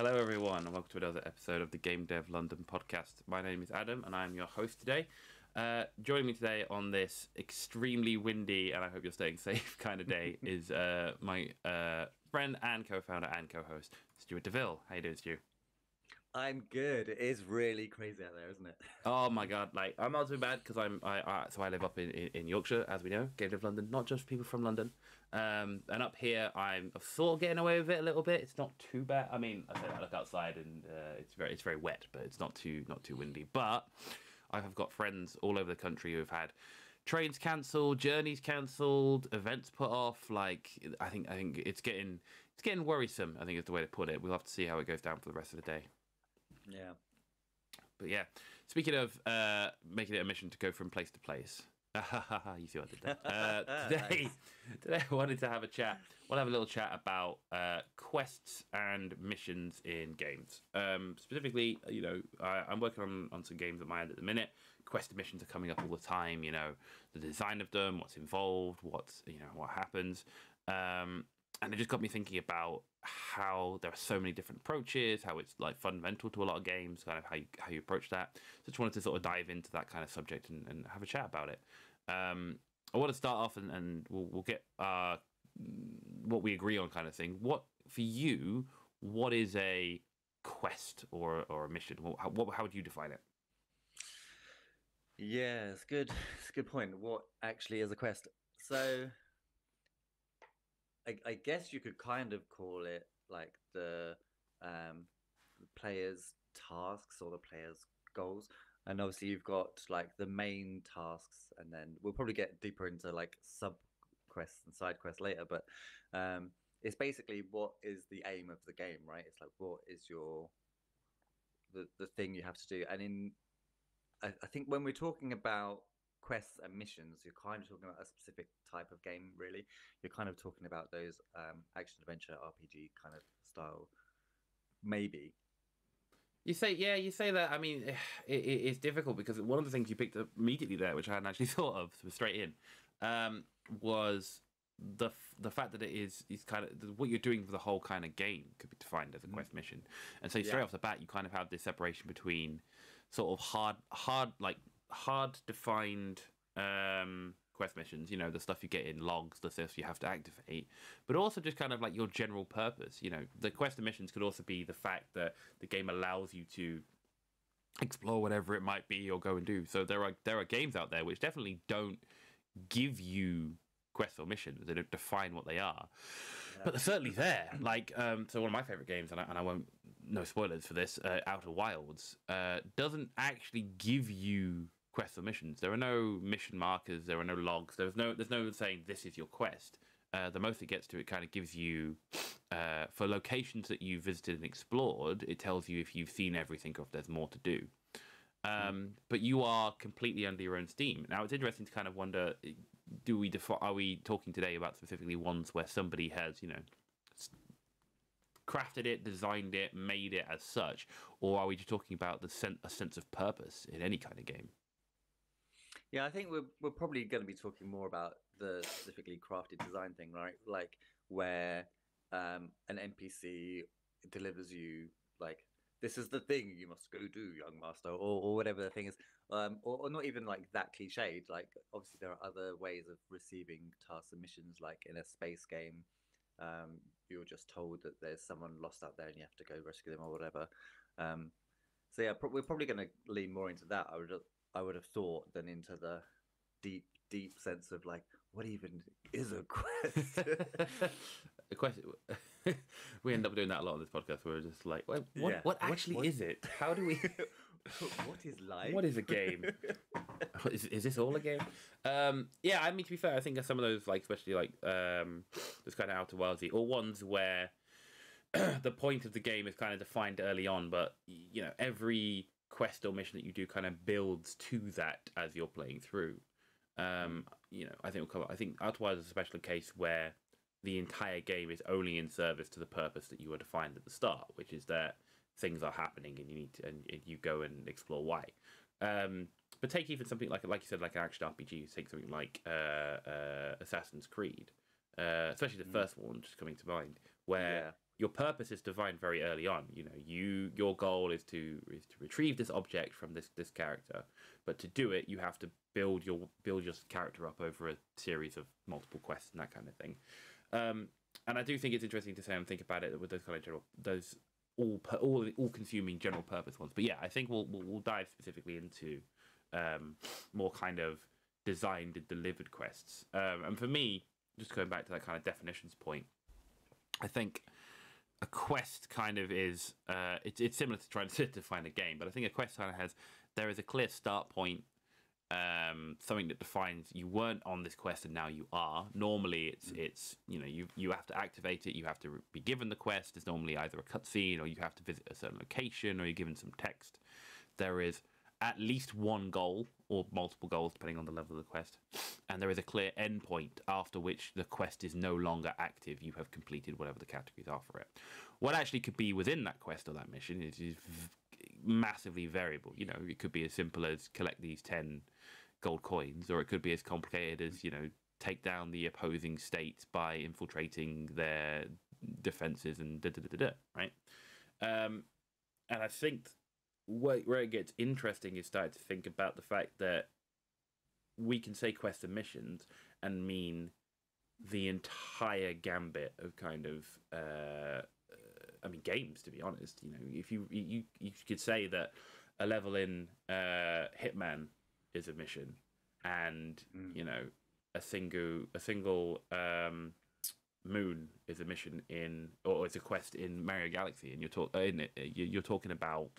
Hello, everyone, and welcome to another episode of the Game Dev London podcast. My name is Adam, and I'm your host today. Joining me today on this extremely windy, and I hope you're staying safe kind of day, is my friend and co-founder and co-host, Stuart DeVille. How you doing, Stu? I'm good. It is really crazy out there, isn't it? Oh my god! Like I'm not too bad because I live up in Yorkshire, as we know, Game Dev London, not just people from London. And up here, I'm sort of getting away with it a little bit. It's not too bad. I mean, I look outside and it's very wet, but it's not too windy. But I have got friends all over the country who have had trains cancelled, journeys cancelled, events put off. Like I think it's getting worrisome. I think is the way to put it. We'll have to see how it goes down for the rest of the day. Yeah. But yeah, speaking of making it a mission to go from place to place, you see what I did there. Today I wanted to have a chat. We'll have a little chat about quests and missions in games. Specifically, I'm working on some games at my end at the minute. Quest and missions are coming up all the time. You know, the design of them, what's involved, what happens, and it just got me thinking about how there are so many different approaches, how it's like fundamental to a lot of games, kind of how you approach that. So just wanted to sort of dive into that kind of subject and have a chat about it. I want to start off and we'll get what we agree on kind of thing. What for you? What is a quest or a mission? How would you define it? Yeah, it's good. It's a good point. What actually is a quest? So I guess you could kind of call it like the player's tasks or the player's goals. And obviously you've got like the main tasks, and then we'll probably get deeper into like sub quests and side quests later. But it's basically what is the aim of the game, right? It's like what is the thing you have to do. And I think when we're talking about quests and missions, you're kind of talking about a specific type of game, really. You're kind of talking about those action adventure RPG kind of style, maybe. You say that. I mean, it's difficult because one of the things you picked up immediately there, which I hadn't actually thought of, straight in, was the fact that it's kind of what you're doing for the whole kind of game could be defined as a quest mission. And so straight off the bat, you kind of have this separation between sort of hard defined quest missions, the stuff you get in logs, the stuff you have to activate, but also just kind of like your general purpose. The quest and missions could also be the fact that the game allows you to explore whatever it might be or go and do. So there are games out there which definitely don't give you quests or missions. They don't define what they are, but they're certainly there. Like, so one of my favorite games, and I won't, no spoilers for this, Outer Wilds, doesn't actually give you quests or missions. There are no mission markers. There are no logs. There's no saying this is your quest. The most it gets to, it kind of gives you for locations that you visited and explored. It tells you if you've seen everything or if there's more to do. But you are completely under your own steam. Now it's interesting to kind of wonder: are we talking today about specifically ones where somebody has, crafted it, designed it, made it as such, or are we just talking about a sense of purpose in any kind of game? Yeah, I think we're probably going to be talking more about the specifically crafted design thing, right? Like where an NPC delivers you like, this is the thing you must go do, young master, or whatever the thing is, or not even like that cliched. Like obviously there are other ways of receiving tasks and missions, like in a space game. You're just told that there's someone lost out there and you have to go rescue them or whatever. So yeah, we're probably going to lean more into that. I would have thought than into the deep sense of like, what even is a quest? A question. We end up doing that a lot on this podcast. Where we're just like, what actually is it? How do we? What is life? What is a game? Is this all a game? Yeah, I mean, to be fair, I think some of those, like especially like this kind of Outer Wildsy, or ones where the point of the game is kind of defined early on, but every quest or mission that you do kind of builds to that as you're playing through. I think Outer Wilds is a special case where the entire game is only in service to the purpose that you were defined at the start, which is that things are happening and you need to, and you go and explore why. But take even something like you said, like an action RPG. Take something like Assassin's Creed, especially the first one, just coming to mind, where your purpose is defined very early on. You know, your goal is to retrieve this object from this character, but to do it, you have to build your character up over a series of multiple quests and that kind of thing. And I do think it's interesting to say and think about it with those kind of those all consuming general purpose ones. But yeah, I think we'll dive specifically into more kind of designed and delivered quests. And for me, just going back to that kind of definitions point, I think a quest kind of is it's similar to trying to define a game, but I think a quest kind of has, there is a clear start point, something that defines you weren't on this quest and now you are. Normally it's you know, you have to activate it, you have to be given the quest. There's normally either a cutscene or you have to visit a certain location or you're given some text. There is at least one goal or multiple goals depending on the level of the quest, and there is a clear endpoint after which the quest is no longer active. You have completed whatever the categories are for it. What actually could be within that quest or that mission is massively variable. You know, it could be as simple as collect these 10 gold coins, or it could be as complicated as, you know, take down the opposing states by infiltrating their defenses and right? And I think where it gets interesting is starting to think about the fact that we can say quests and missions and mean the entire gambit of kind of I mean games, to be honest. You know, if you could say that a level in Hitman is a mission, and you know, a single moon is a mission in, or it's a quest in Mario Galaxy, and you're talking about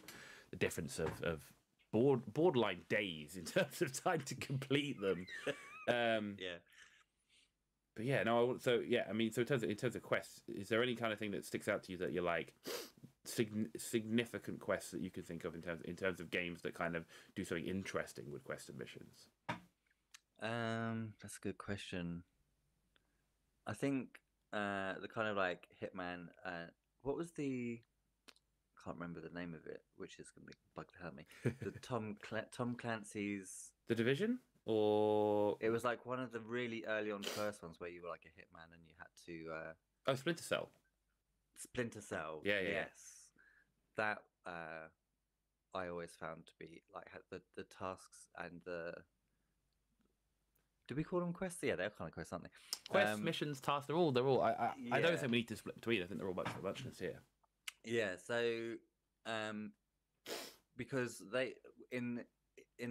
the difference of borderline days in terms of time to complete them. Yeah. But yeah, no. So yeah, I mean, so in terms of quests, is there any kind of thing that sticks out to you that you're like significant quests that you can think of in terms of games that kind of do something interesting with quest and missions? That's a good question. I think the kind of like Hitman. What was the? Can't remember the name of it, which is gonna be bug to help me. The Tom Clancy's The Division, or it was like one of the really early on first ones where you were like a hitman and you had to oh, Splinter Cell. Splinter Cell. Yeah. Yes, that I always found to be like the tasks and the. Do we call them quests? Yeah, they're kind of quests, aren't they? Quests, missions, tasks. They're all. I don't think we need to split between. I think they're all muchness here. Yeah, so because they in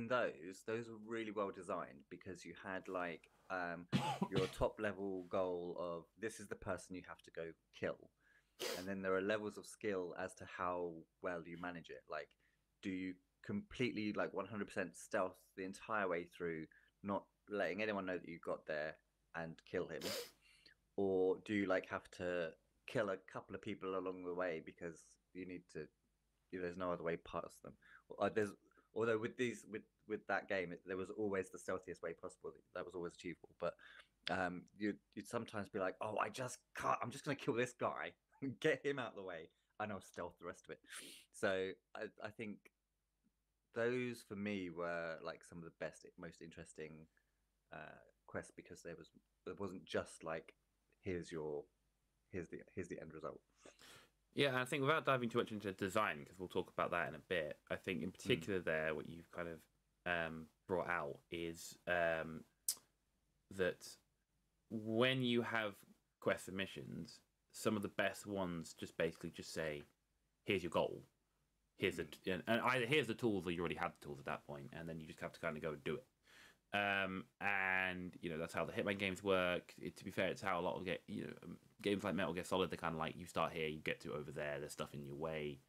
those were really well designed, because you had like your top level goal of this is the person you have to go kill, and then there are levels of skill as to how well you manage it. Like, do you completely like 100% stealth the entire way through, not letting anyone know that you got there and kill him, or do you like have to kill a couple of people along the way because you need to, there's no other way past them. Although with that game, there was always the stealthiest way possible. That was always achievable. But you'd sometimes be like, oh, I just can't. I'm just going to kill this guy, get him out of the way, and I'll stealth the rest of it. So I think those for me were like some of the best, most interesting quests, because there wasn't just like here's the end result. Yeah, and I think without diving too much into design, because we'll talk about that in a bit, I think in particular there, what you've kind of brought out is that when you have quests and missions, some of the best ones just basically just say, here's your goal, here's and either here's the tools, or you already have the tools at that point, and then you just have to kind of go and do it. And you know, that's how the Hitman games work. To be fair, it's how a lot of games like Metal Gear Solid, they're kind of like, you start here, you get to over there, there's stuff in your way,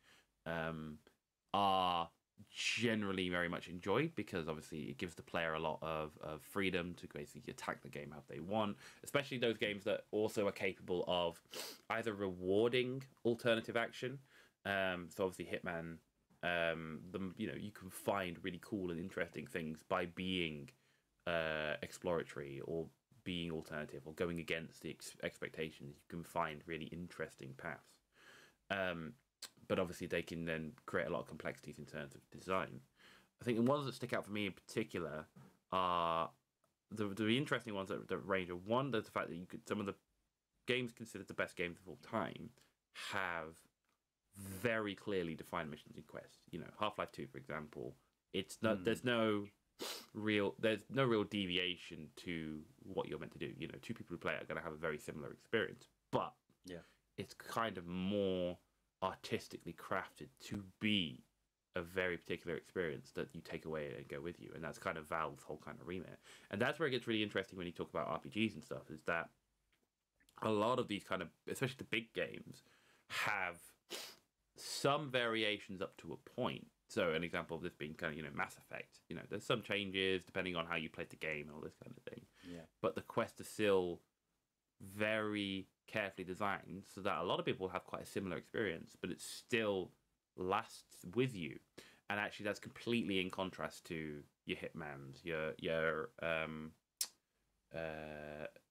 are generally very much enjoyed, because obviously it gives the player a lot of freedom to basically attack the game how they want, especially those games that also are capable of either rewarding alternative action. So obviously Hitman, you can find really cool and interesting things by being exploratory or being alternative or going against the expectations. You can find really interesting paths, but obviously they can then create a lot of complexities in terms of design. I think the ones that stick out for me in particular are the interesting ones that range of one. There's the fact that some of the games considered the best games of all time have very clearly defined missions and quests. You know, Half-Life 2, for example, it's not there's no real deviation to what you're meant to do. You know, two people who play it are going to have a very similar experience, but Yeah. it's kind of more artistically crafted to be a very particular experience that you take away and go with you, and that's kind of Valve's whole kind of remit. And that's where it gets really interesting when you talk about RPGs and stuff, is that a lot of these kind of, especially the big games, have some variations up to a point. So an example of this being kind of, you know, Mass Effect. You know, there's some changes depending on how you played the game and all this kind of thing. Yeah. But the quests are still very carefully designed so that a lot of people have quite a similar experience, but it still lasts with you. And actually, that's completely in contrast to your Hitmans, your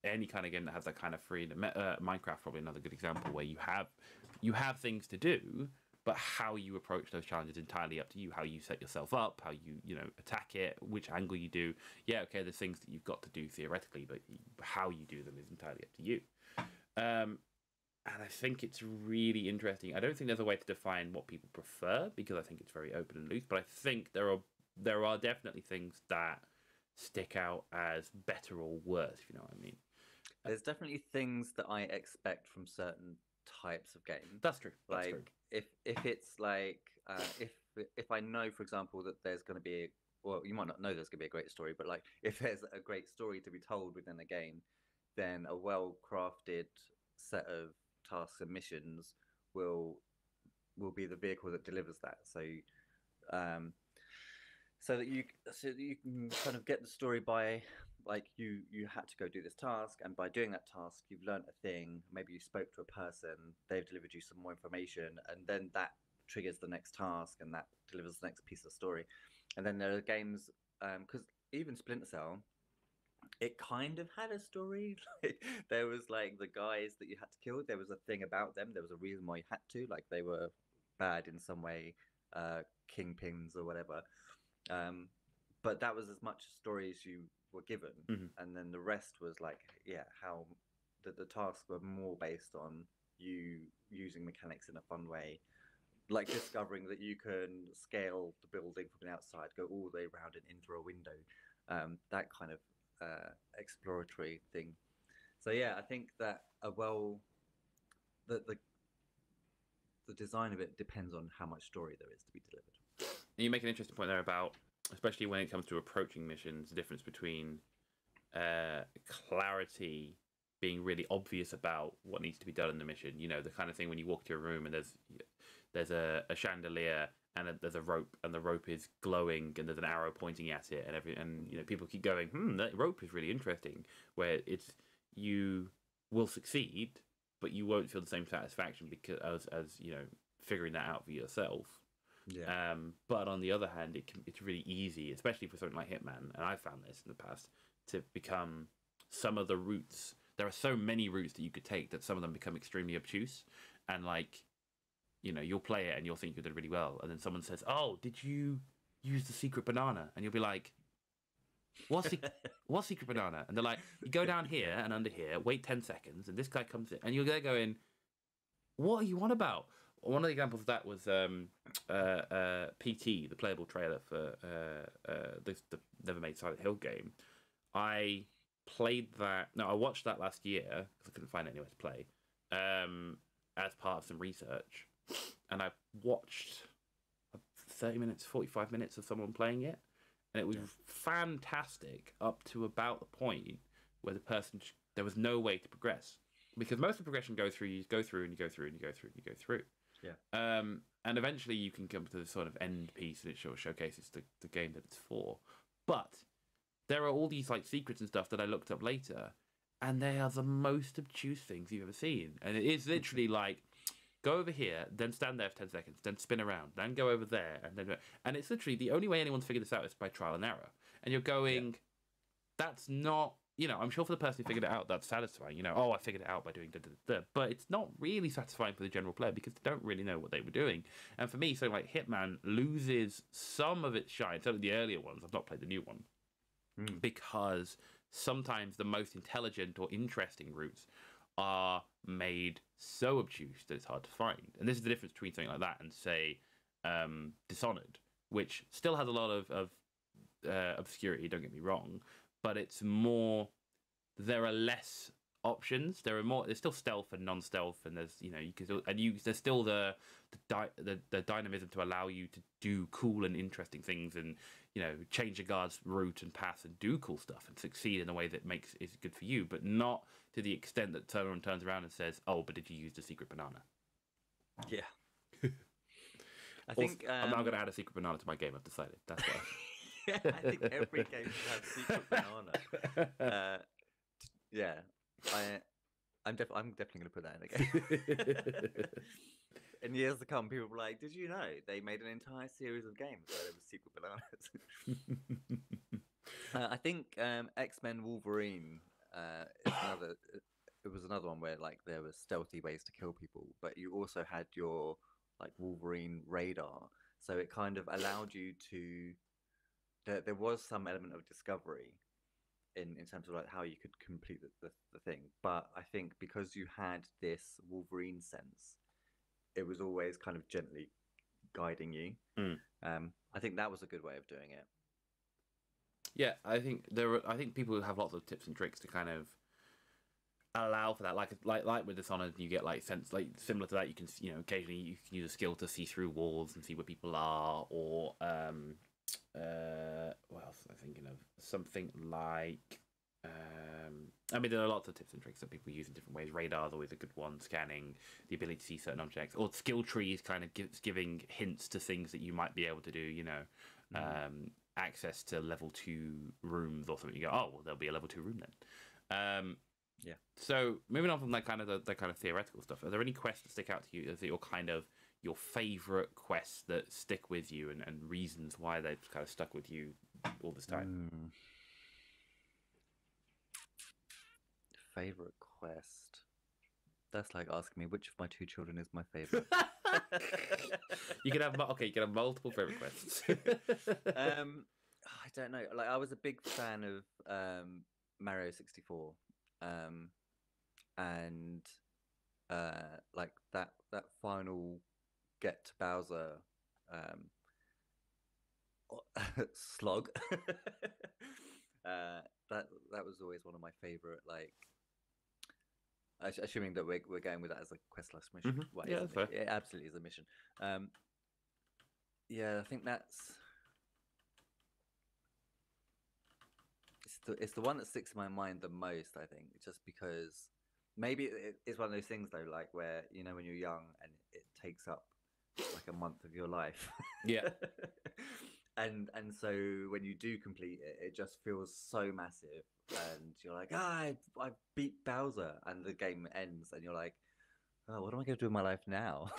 any kind of game that has that kind of freedom. Minecraft probably another good example where you have things to do, but how you approach those challenges is entirely up to you. How you set yourself up, how you know, attack it, which angle you do. Yeah, okay, there's things that you've got to do theoretically, but how you do them is entirely up to you. And I think it's really interesting. I don't think there's a way to define what people prefer, because I think it's very open and loose. But I think there are definitely things that stick out as better or worse, if you know what I mean. There's definitely things that I expect from certain types of games. That's true. That's Like true. if it's like if I know, for example, that there's going to be well, you might not know there's going to be a great story, but like if there's a great story to be told within a game, then a well-crafted set of tasks and missions will be the vehicle that delivers that. Um, so that you can kind of get the story by like you had to go do this task, and by doing that task you've learned a thing, maybe you spoke to a person, they've delivered you some more information, and then that triggers the next task and that delivers the next piece of story. And then there are games, because even Splinter Cell, it kind of had a story. Like there was like the guys that you had to kill, there was a thing about them, there was a reason why you had to, like they were bad in some way, kingpins or whatever. But that was as much story as you were given, and then the rest was like, yeah, how the tasks were more based on you using mechanics in a fun way, like discovering that you can scale the building from the outside, go all the way around and in through a window, that kind of exploratory thing. So yeah, I think that the design of it depends on how much story there is to be delivered. And you make an interesting point there about, especially when it comes to approaching missions, the difference between clarity, being really obvious about what needs to be done in the mission. You know, the kind of thing when you walk to a room and there's a chandelier and there's a rope, and the rope is glowing and there's an arrow pointing at it, and you know, people keep going, that rope is really interesting, where it's, you will succeed but you won't feel the same satisfaction because as you know, figuring that out for yourself. Yeah. But on the other hand, it's really easy, especially for something like Hitman, and I've found this in the past, to become some of the routes. There are so many routes that you could take that some of them become extremely obtuse, and like, you know, you'll play it and you'll think you did really well, and then someone says, "Oh, did you use the secret banana?" And you'll be like, "What's secret banana?" And they're like, "You go down here and under here, wait 10 seconds, and this guy comes in," and you're there going, "What are you on about?" One of the examples of that was PT, the playable trailer for the Never Made Silent Hill game. I played that. No, I watched that last year because I couldn't find it anywhere to play, as part of some research, and I watched 30 minutes, 45 minutes of someone playing it, and it was fantastic up to about the point where the person there was no way to progress, because most of the progression you go through and you go through and you go through and you go through. Yeah. And eventually you can come to the sort of end piece, and it showcases the game that it's for. But there are all these like secrets and stuff that I looked up later, and they are the most obtuse things you've ever seen. And it is literally like, go over here, then stand there for 10 seconds, then spin around, then go over there, and it's literally the only way anyone's figured this out is by trial and error. And you're going, that's not, you know, I'm sure for the person who figured it out, that's satisfying. You know, oh, I figured it out by doing da. But it's not really satisfying for the general player because they don't really know what they were doing. And for me, so like Hitman loses some of its shine. Certainly the earlier ones. I've not played the new one, because sometimes the most intelligent or interesting routes are made so obtuse that it's hard to find. And this is the difference between something like that and, say, Dishonored, which still has a lot of obscurity, don't get me wrong, but it's more, there are less options. There's still stealth and non-stealth, and there's, you know, there's still the dynamism to allow you to do cool and interesting things, and, you know, change a guard's route and path and do cool stuff and succeed in a way that is good for you, but not to the extent that someone turns around and says, "Oh, but did you use the secret banana?" Yeah. I think I'm now going to add a secret banana to my game. I've decided. That's what. Yeah, I think every game should have secret banana. Yeah, I'm definitely going to put that in a game. In years to come, people will be like, "Did you know they made an entire series of games where there was secret bananas?" I think X-Men Wolverine is another. It was another one where, like, there were stealthy ways to kill people, but you also had your, like, Wolverine radar, so it kind of allowed you to. There was some element of discovery in terms of, like, how you could complete the thing, but I think because you had this Wolverine sense, it was always kind of gently guiding you. I think that was a good way of doing it. Yeah, I think I think people have lots of tips and tricks to kind of allow for that. Like with Dishonored, you get, like, sense, like, similar to that. You can, you know, occasionally you can use a skill to see through walls and see where people are, or what else am I thinking of? Something like I mean, there are lots of tips and tricks that people use in different ways. Radar's always a good one. Scanning, the ability to see certain objects, or skill trees kind of giving hints to things that you might be able to do. You know, access to level 2 rooms or something. You go, oh, well, there'll be a level 2 room then. Yeah. So moving on from that kind of theoretical stuff, are there any quests that stick out to you as your favorite quests that stick with you, and reasons why they've kind of stuck with you all this time? Favorite quest? That's like asking me which of my 2 children is my favorite. You can have multiple favorite quests. I don't know. Like, I was a big fan of Mario 64, and like that final get to Bowser slog. That was always one of my favorite. Like, assuming that we're going with that as a quest / mission. Mm-hmm. Well, yeah, that's fair. It absolutely is a mission. Yeah, I think it's the one that sticks in my mind the most. I think just because maybe it's one of those things though, like, where, you know, when you're young and it takes up like a month of your life. Yeah. And so when you do complete it, it just feels so massive, and you're like, I beat Bowser, and the game ends, and you're like, oh, what am I going to do in my life now?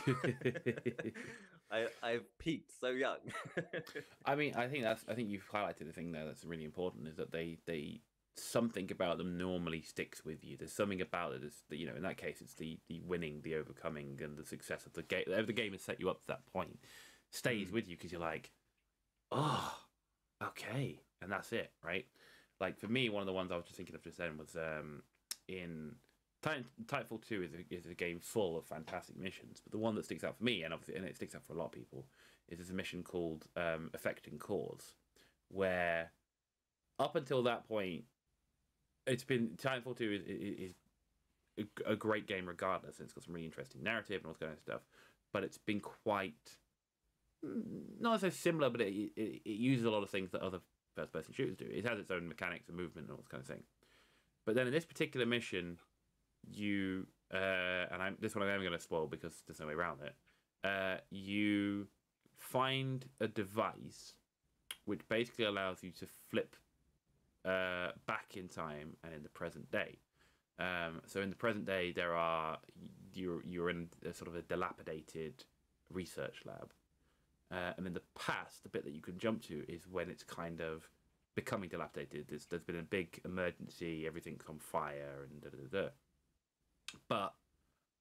I've peaked so young. I mean, I think you've highlighted the thing there that's really important, is that they something about them normally sticks with you. There's something about it, you know, in that case, it's the winning, the overcoming, and the success of the game. The game has set you up to that point, stays with you, because you're like, oh, okay, and that's it, right? Like, for me, one of the ones I was just thinking of just then was in Titanfall 2 is a game full of fantastic missions, but the one that sticks out for me, and obviously, and it sticks out for a lot of people, is a mission called Affecting Cause, where up until that point, it's been Titanfall 2 is a great game regardless, and it's got some really interesting narrative and all that kind of stuff, but it's been quite, not so similar, but it uses a lot of things that other first-person shooters do. It has its own mechanics and movement and all this kind of thing. But then in this particular mission, you this one I'm going to spoil because there's no way around it. You find a device which basically allows you to flip back in time and in the present day. So in the present day, you're in a sort of a dilapidated research lab. And in the past, the bit that you can jump to is when it's kind of becoming dilapidated. There's been a big emergency, everything's on fire, and da-da-da-da. But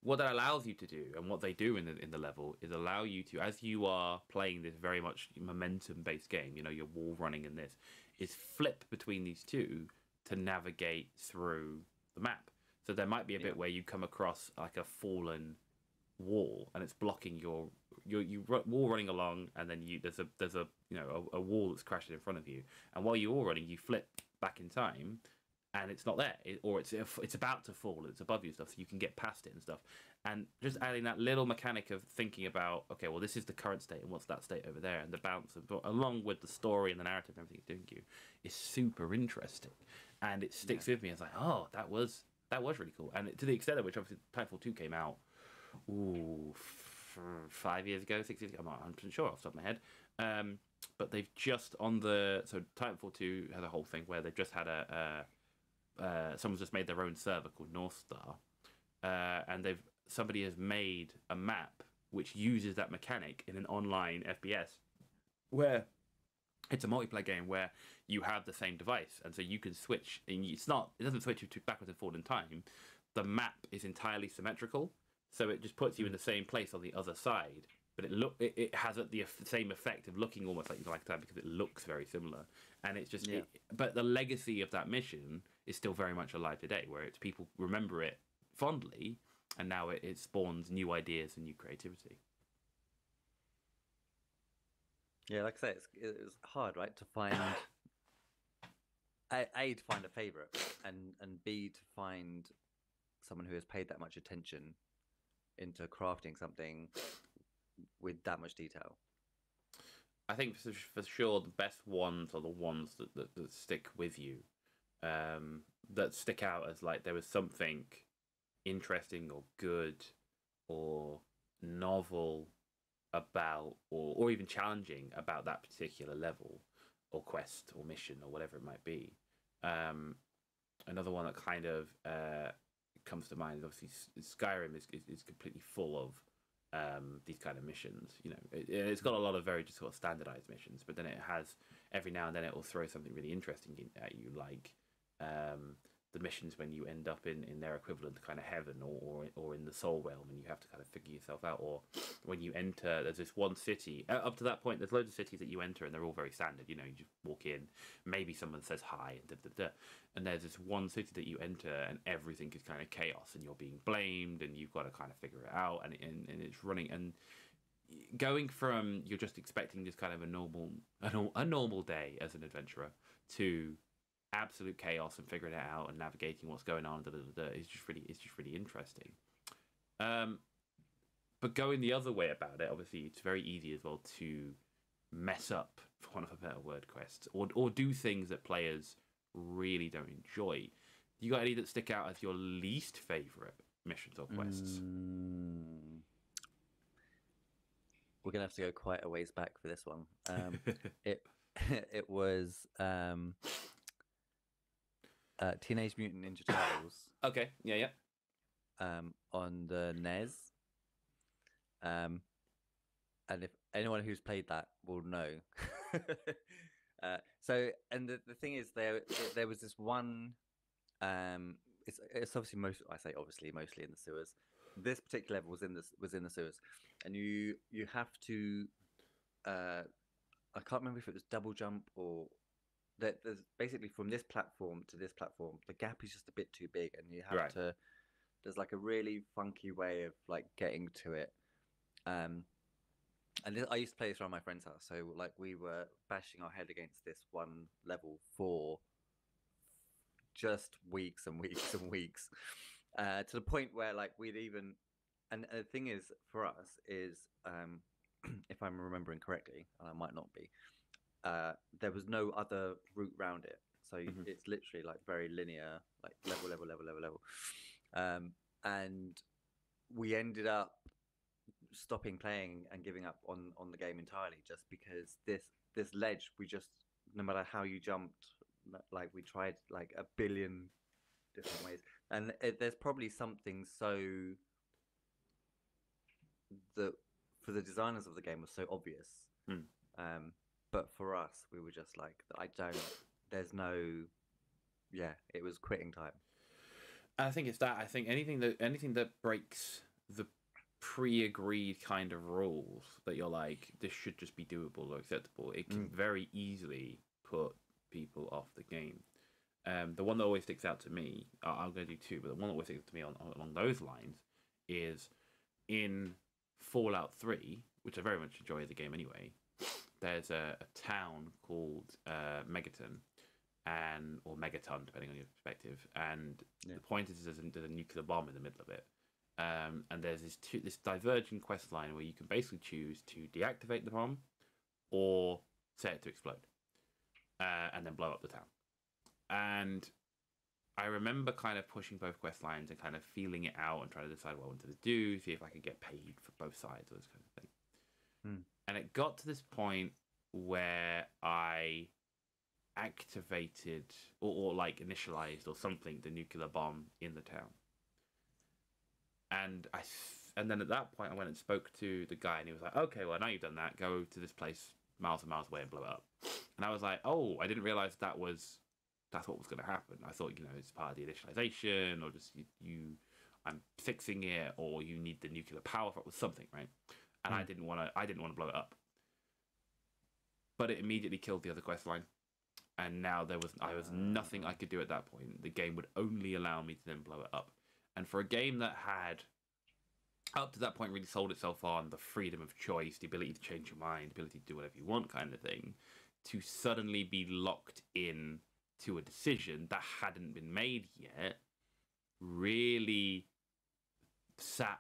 what that allows you to do, and what they do in the level, is allow you to, as you are playing this very much momentum-based game, you know, you're wall running in this, is flip between these two to navigate through the map. So there might be a bit where you come across like a fallen wall and it's blocking wall running along, and then there's a a wall that's crashing in front of you, and while you're all running, you flip back in time, and it's not there, or it's about to fall, it's above you and stuff, so you can get past it and stuff. And just adding that little mechanic of thinking about, okay, well, this is the current state, and what's that state over there, and the bounce, along with the story and the narrative and everything it's doing to you, is super interesting, and it sticks with me. It's like, oh, that was really cool, and to the extent of which, obviously, Titanfall 2 came out, 5 years ago, 6 years ago, I'm not 100% sure off the top of my head. But they've just so Titanfall 2 has a whole thing where they've just had someone's just made their own server called North Star, and somebody has made a map which uses that mechanic in an online FPS, where it's a multiplayer game where you have the same device, and so you can switch, and it doesn't switch you to backwards and forward in time. The map is entirely symmetrical, so it just puts you in the same place on the other side, but it has the same effect of looking almost like that, because it looks very similar. And it's just but the legacy of that mission is still very much alive today, where it's people remember it fondly, and now it spawns new ideas and new creativity. Yeah, like I say, it's hard, right, to find A, to find a favorite, and B, to find someone who has paid that much attention into crafting something with that much detail. I think for sure the best ones are the ones that stick with you, that stick out as like there was something interesting or good or novel about, or even challenging about that particular level or quest or mission or whatever it might be. Another one that kind of comes to mind is obviously Skyrim is completely full of these kind of missions. It's got a lot of very just sort of standardized missions, but then it has, every now and then it will throw something really interesting at you, like the missions when you end up in their equivalent to kind of heaven, or in the soul realm, and you have to kind of figure yourself out. Or when you enter, there's this one city, up to that point there's loads of cities that you enter and they're all very standard. You just walk in, maybe someone says hi, and there's this one city that you enter and everything is kind of chaos, and you're being blamed, and you've got to kind of figure it out, and it's running, and going from you're just expecting this kind of a normal day as an adventurer to absolute chaos and figuring it out and navigating what's going on is just really interesting. But going the other way about it, obviously it's very easy as well to mess up, for want of a better word, quests, or do things that players really don't enjoy. You got any that stick out as your least favorite missions or quests? We're gonna have to go quite a ways back for this one. It was Teenage Mutant Ninja Turtles. Okay, yeah. On the NES. And if anyone who's played that will know. So, and the thing is, there was this one. It's obviously mostly in the sewers. This particular level was in the sewers, and you have to. I can't remember if it was double jump or. There's basically from this platform to this platform, the gap is just a bit too big, and you have to. There's like a really funky way of like getting to it, and I used to play this around my friend's house. So like we were bashing our head against this one level for just weeks and weeks and weeks, to the point where like we'd even. And the thing is, for us, is if I'm remembering correctly, and I might not be. There was no other route around it, so it's literally like very linear, like level. And we ended up stopping playing and giving up on the game entirely, just because this ledge, we just, no matter how you jumped, like we tried like a billion different ways, and there's probably something that for the designers of the game was so obvious. But for us, we were just like, it was quitting time. I think it's that. I think anything that breaks the pre-agreed kind of rules that you're like, this should just be doable or acceptable, it can very easily put people off the game. The one that always sticks out to me, I'm going to do two, but the one that always sticks out to me along those lines is in Fallout 3, which I very much enjoy as a game anyway. There's a town called Megaton, or Megaton, depending on your perspective. And the point is, there's a nuclear bomb in the middle of it. And there's this diverging quest line where you can basically choose to deactivate the bomb or set it to explode, and then blow up the town. And I remember kind of pushing both quest lines and kind of feeling it out and trying to decide what I wanted to do, see if I could get paid for both sides, or this kind of thing. And it got to this point where I activated or like initialized or something the nuclear bomb in the town. And then at that point I went and spoke to the guy, and he was like, "Okay, well, now you've done that, go to this place miles and miles away and blow it up." And I was like, "Oh, I didn't realize that's what was going to happen. I thought, it's part of the initialization, or just I'm fixing it, or you need the nuclear power for it, or something, right?" And I didn't want to blow it up. But it immediately killed the other quest line. And now I was nothing I could do at that point. The game would only allow me to then blow it up. And for a game that had, up to that point, really sold itself on the freedom of choice, the ability to change your mind, the ability to do whatever you want kind of thing, to suddenly be locked in to a decision that hadn't been made yet, really sat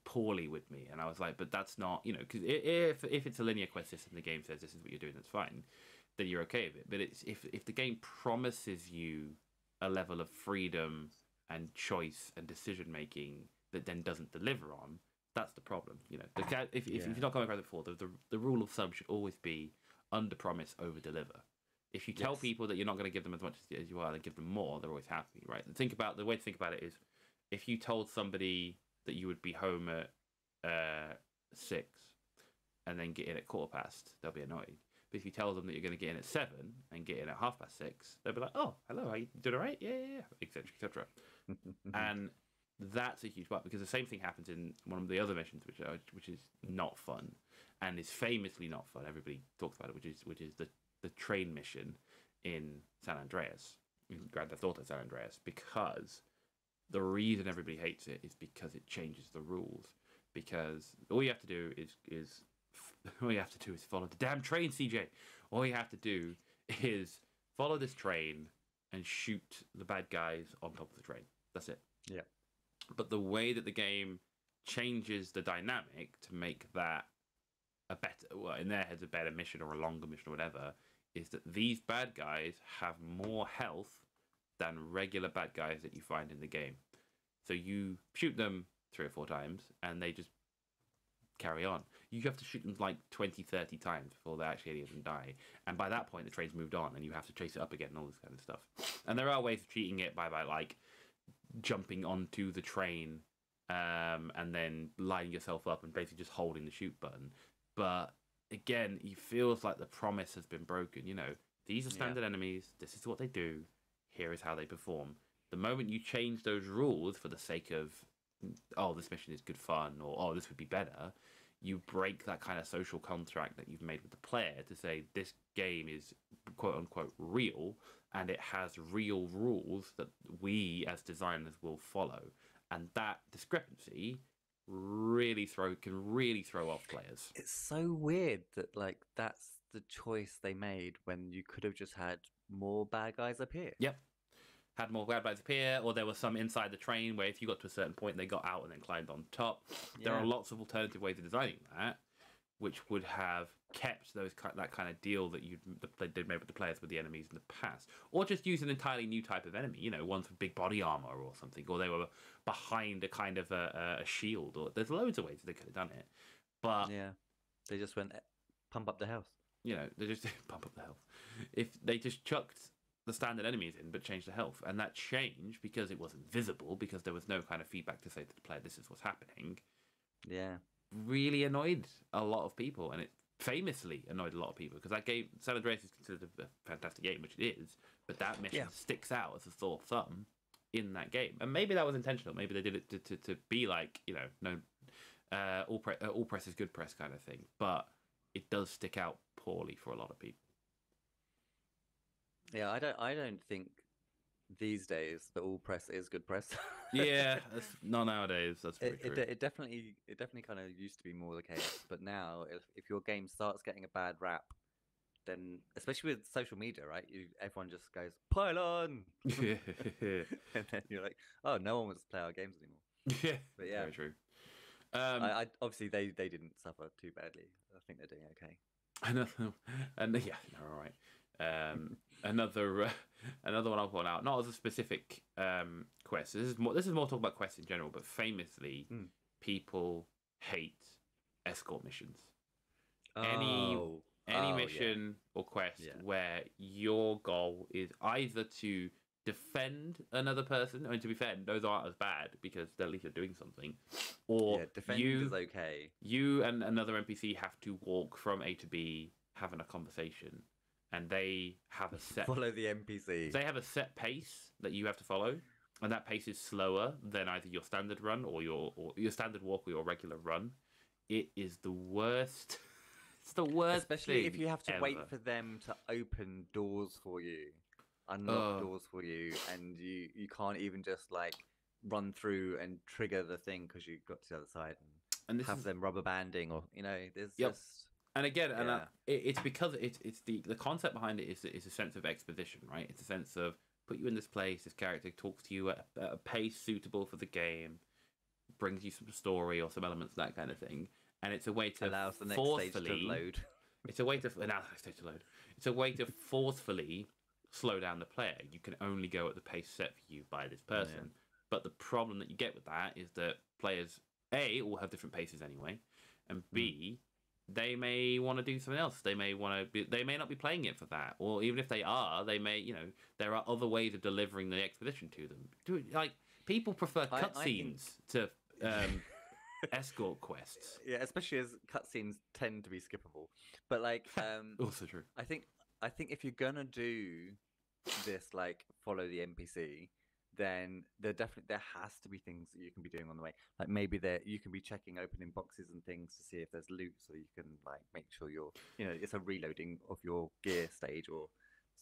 poorly with me. And I was like, but that's not, because if it's a linear quest system, the game says this is what you're doing, that's fine, then you're okay with it. But it's if the game promises you a level of freedom and choice and decision making that then doesn't deliver on, that's the problem. If you're not coming across it before, the rule of thumb should always be under promise, over deliver. If you tell people that you're not going to give them as much as you are, then give them more, they're always happy, right? And the way to think about it is, if you told somebody that you would be home at 6 and then get in at 15:15, they'll be annoyed. But if you tell them that you're going to get in at 7 and get in at 6:30, they'll be like, "Oh, hello, are you doing all right? Yeah, etc., etc." And that's a huge part, because the same thing happens in one of the other missions, which is not fun, and is famously not fun. Everybody talks about it, which is the train mission in San Andreas, in Grand Theft Auto San Andreas, because the reason everybody hates it is because it changes the rules. Because all you have to do is follow the damn train, CJ. All you have to do is follow this train and shoot the bad guys on top of the train. That's it. Yeah. But the way that the game changes the dynamic to make that in their heads, a better mission or a longer mission or whatever, is that these bad guys have more health than regular bad guys that you find in the game. So you shoot them 3 or 4 times and they just carry on. You have to shoot them like 20, 30 times before they actually even die. And by that point, the train's moved on and you have to chase it up again and all this kind of stuff. And there are ways of cheating it by like jumping onto the train and then lining yourself up and basically just holding the shoot button. But again, it feels like the promise has been broken. These are standard enemies. This is what they do. Here is how they perform. The moment you change those rules for the sake of, oh, this mission is good fun, or oh, this would be better, you break that kind of social contract that you've made with the player to say this game is quote unquote real, and it has real rules that we as designers will follow. And that discrepancy can really throw off players. It's so weird that that's the choice they made when you could have just had more bad guys appear. Yep. Had more bad guys appear, or there was some inside the train where if you got to a certain point, they got out and then climbed on top. Yeah. There are lots of alternative ways of designing that, which would have kept that kind of deal that they'd made with the players with the enemies in the past, or just use an entirely new type of enemy. Ones with big body armor or something, or they were behind a kind of a shield. Or there's loads of ways they could have done it, but they just went pump up the health. They just pump up the health. If they just chucked the standard enemies in but changed the health, and that changed because it wasn't visible, because there was no kind of feedback to say to the player this is what's happening, really annoyed a lot of people. And it famously annoyed a lot of people, because that game, San Andreas, is considered a fantastic game, which it is, but that mission sticks out as a sore thumb in that game. And maybe that was intentional. Maybe they did it to be like, all press is good press kind of thing, but it does stick out poorly for a lot of people. Yeah, I don't think these days that all press is good press. Yeah, that's not nowadays. That's very It, true. it, it definitely it definitely kind of used to be more the case, but now if your game starts getting a bad rap, then especially with social media, right? Everyone just goes pylon, and then you're like, oh, no one wants to play our games anymore. Yeah, But yeah, very true. I obviously they didn't suffer too badly. I think they're doing okay. Another, and yeah, no, all right. Another another one I'll point out, not as a specific quest. This is more talk about quests in general, but famously, Mm. people hate escort missions. Any Oh, any yeah, mission or quest yeah. where your goal is either to defend another person. I mean, to be fair, those aren't as bad because at least you're doing something. Or Yeah, defend is okay. you and another NPC have to walk from A to B, having a conversation, and Follow the NPC. they have a set pace that you have to follow, and that pace is slower than either your standard run or your standard walk or your regular run. It is the worst. It's the worst, Especially if thing you have to ever. wait for them to open doors for you, unlock doors for you, and you can't even just like run through and trigger the thing because you got to the other side And and this have is them rubber banding, or there's Yep. just And again, yeah. it's because it's the concept behind it is a sense of exposition, right? It's a sense of put you in this place. This character talks to you at a pace suitable for the game, brings you some story or some elements, that kind of thing, and it's a way to Allows the next stage to forcefully. load. It's a way to allow the next stage to load. It's a way to forcefully slow down the player. You can only go at the pace set for you by this person. Yeah. But the problem that you get with that is that players A all have different paces anyway, and B they may want to do something else. They may they may not be playing it for that, or even if they are, they may there are other ways of delivering the exposition to them. Like people prefer cutscenes to escort quests. Yeah, especially as cutscenes tend to be skippable. But like, Also true. I think if you're gonna do this, like follow the NPC, then there has to be things that you can be doing on the way. Like maybe you can be checking opening boxes and things to see if there's loot, so you can like make sure you're it's a reloading of your gear stage or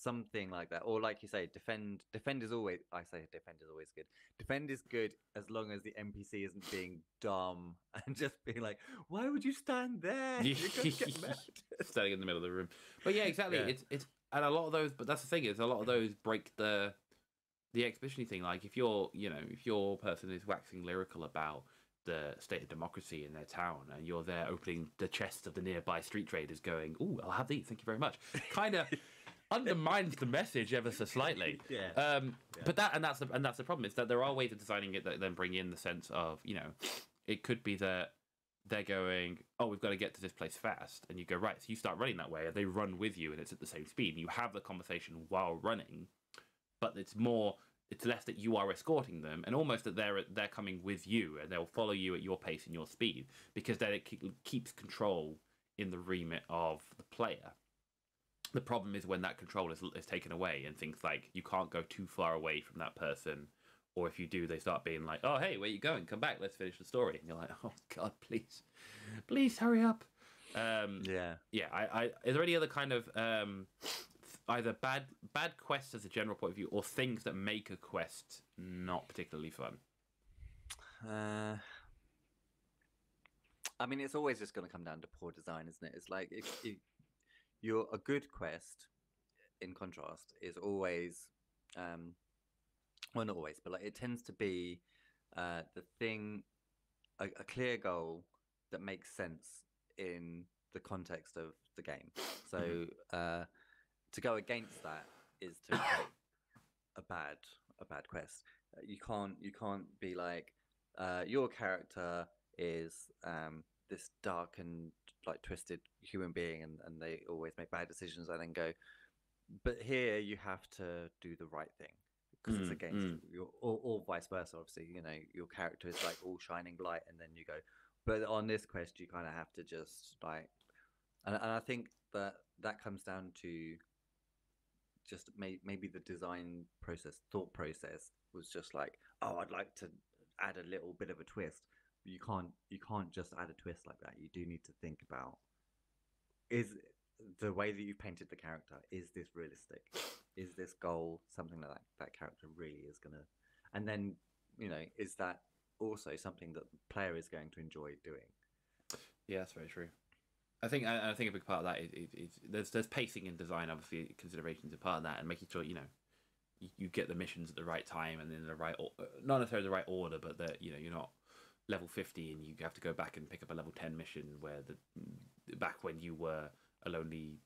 something like that. Or like you say, defend is always I say defend is always good. Defend is good as long as the NPC isn't being dumb and just being like, why would you stand there? You're gonna get mad. Standing in the middle of the room. But yeah, exactly. Yeah. It's and a lot of those, but that's the thing, is a lot of those break the exhibition thing. Like if your person is waxing lyrical about the state of democracy in their town, and you're there opening the chests of the nearby street traders, going, "Ooh, I'll have these, thank you very much," kind of undermines the message ever so slightly. Yeah. But that's the problem, is that there are ways of designing it that then bring in the sense of it could be that they're going, oh, we've got to get to this place fast, and you go, right, so you start running that way, and they run with you, and it's at the same speed, and you have the conversation while running, but it's less that you are escorting them, and almost that they're coming with you, and they'll follow you at your pace and your speed, because then it keeps control in the remit of the player. The problem is when that control is taken away, and things like you can't go too far away from that person, or if you do, they start being like, "Oh, hey, where you going? Come back, let's finish the story." And you're like, "Oh God, please hurry up." Yeah. Is there any other kind of either bad quests as a general point of view, or things that make a quest not particularly fun? I mean, it's always just going to come down to poor design, isn't it? It's like if you're a good quest, in contrast, is always, well, not always, but like it tends to be the thing, a clear goal that makes sense in the context of the game. So to go against that is to create a bad quest. You can't be like your character is this dark and like twisted human being, and they always make bad decisions, and then go, but here you have to do the right thing because it's against your, or vice versa. Obviously, your character is like all shining light, and then you go, but on this quest you kind of have to just like, and I think that comes down to just maybe the design thought process was just like, oh, I'd like to add a little bit of a twist. But you can't just add a twist like that. You do need to think about, is the way that you've painted the character, is this realistic? is this goal something that that character really is gonna, and then is that also something that the player is going to enjoy doing? Yeah, that's very true. I think a big part of that is there's pacing in design, obviously considerations are part of that, and making sure you get the missions at the right time and in the right not necessarily the right order, but that you're not level 50 and you have to go back and pick up a level 10 mission where back when you were a lonely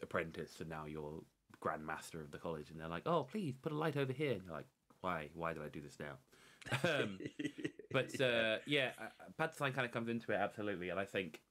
apprentice and now you're grandmaster of the college, and they're like, oh, please put a light over here, and you're like, why did I do this now? But bad design kind of comes into it, absolutely. And I think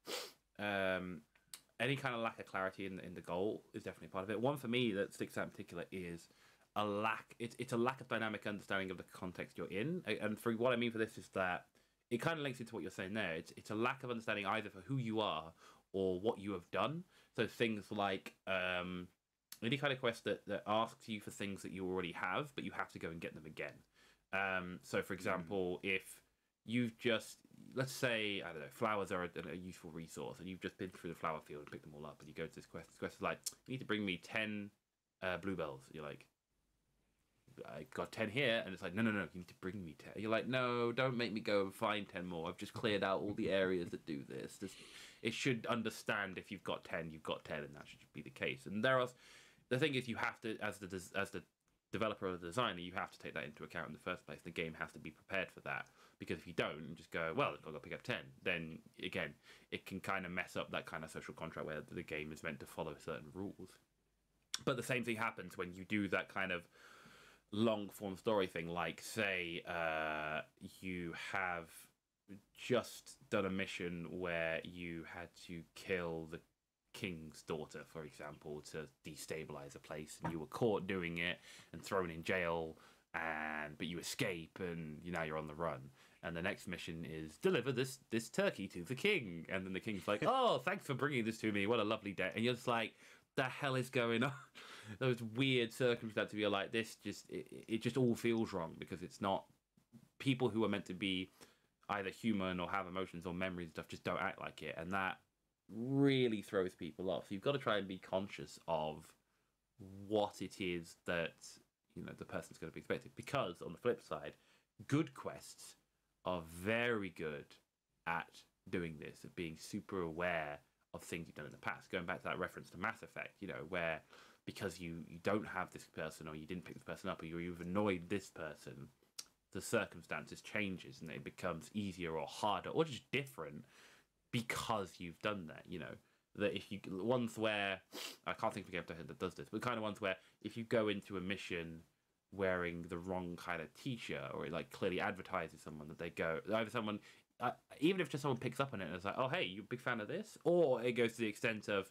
any kind of lack of clarity in the goal is definitely part of it. One for me that sticks out in particular is a lack. It's a lack of dynamic understanding of the context you're in. And for what I mean for this is that it kind of links into what you're saying there. It's a lack of understanding either for who you are or what you have done. So things like any kind of quest that asks you for things that you already have, but you have to go and get them again. So for example, if you've just, let's say, I don't know, flowers are a useful resource, and you've just been through the flower field and picked them all up, and you go to this quest. This quest is like, you need to bring me 10 bluebells. You're like, I got 10 here, and it's like, no, you need to bring me 10. You're like, no, don't make me go and find 10 more. I've just cleared out all the areas that do this. It should understand if you've got 10, you've got 10, and that should be the case. And the thing is, you have to, as the developer or the designer, you have to take that into account in the first place. The game has to be prepared for that, because if you don't and just go, well, I've got to pick up 10, then again, it can kind of mess up that kind of social contract where the game is meant to follow certain rules. But the same thing happens when you do that kind of long form story thing, like say you have just done a mission where you had to kill the king's daughter, for example, to destabilize a place, and you were caught doing it and thrown in jail, but you escape, and now you're on the run, and the next mission is deliver this turkey to the king, and then the king's like, oh, thanks for bringing this to me, what a lovely day, and you're just like, the hell is going on? Those weird circumstances where you're like, this it just all feels wrong, because it's not, people who are meant to be either human or have emotions or memories and stuff just don't act like it, and that really throws people off. So you've got to try and be conscious of what it is that the person's going to be expecting, because on the flip side, good quests are very good at doing this, of being super aware of things you've done in the past. Going back to that reference to Mass Effect, where because you don't have this person, or you didn't pick this person up, or you've annoyed this person, the circumstances changes and it becomes easier or harder or just different because you've done that. That if you, ones where, I can't think of a game that does this, but kind of ones where if you go into a mission wearing the wrong kind of t-shirt, or it like clearly advertises someone, that they go, either someone, even if just someone picks up on it and it's like, oh hey, you're a big fan of this, or it goes to the extent of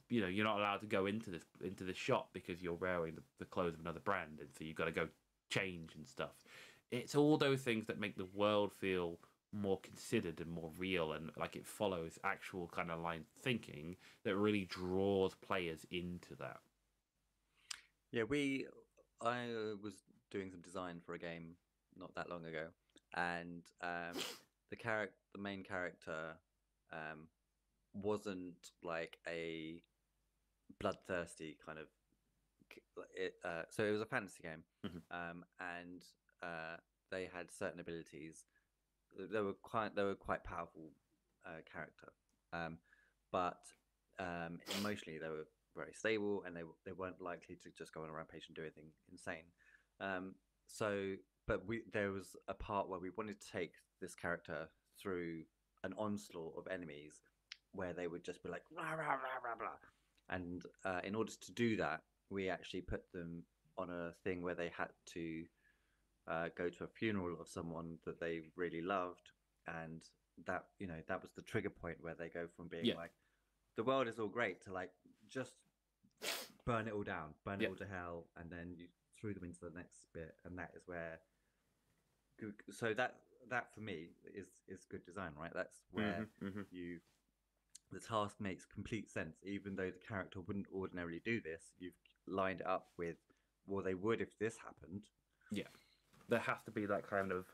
you're not allowed to go into this shop because you're wearing the clothes of another brand, and so you've got to go change and stuff. It's all those things that make the world feel more considered and more real, and like it follows actual kind of line thinking that really draws players into that. Yeah, I was doing some design for a game not that long ago, and the main character wasn't like a bloodthirsty kind of so it was a fantasy game. And they had certain abilities. They were quite powerful character, but emotionally they were very stable, and they weren't likely to just go on a rampage and do anything insane. There was a part where we wanted to take this character through an onslaught of enemies, where they would just be like rah, rah, rah, rah, rah. And in order to do that, we actually put them on a thing where they had to go to a funeral of someone that they really loved, and that that was the trigger point where they go from being like, the world is all great, to like just burn it all down, burn it all to hell, and then you threw them into the next bit, and that is where. So that for me is good design, right? That's where the task makes complete sense, even though the character wouldn't ordinarily do this. You've lined it up with, well, they would if this happened. Yeah, there has to be that kind of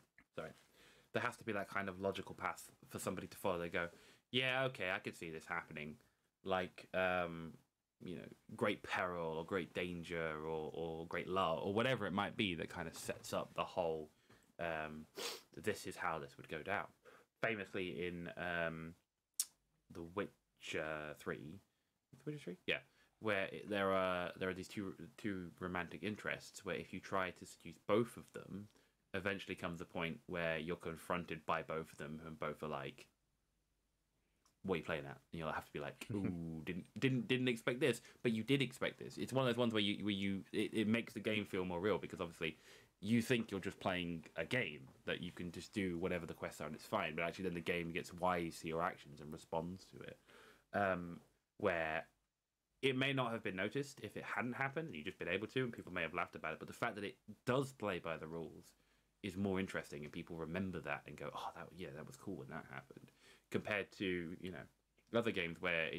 logical path for somebody to follow. They go, yeah, okay, I could see this happening. Like, great peril or great danger or great lull or whatever it might be that kind of sets up the whole. This is how this would go down. Famously in The Witcher 3, The Witcher 3, yeah, where there are these two romantic interests where if you try to seduce both of them, eventually comes a point where you're confronted by both of them, and both are like, what are you playing at? And you'll have to be like, ooh, didn't expect this, but you did expect this. It's one of those ones where it makes the game feel more real, because obviously you think you're just playing a game that you can just do whatever the quests are and it's fine, but actually then the game gets wise to your actions and responds to it. Where it may not have been noticed if it hadn't happened and you've just been able to, and people may have laughed about it, but the fact that it does play by the rules is more interesting, and people remember that and go, oh, that was cool when that happened, compared to other games where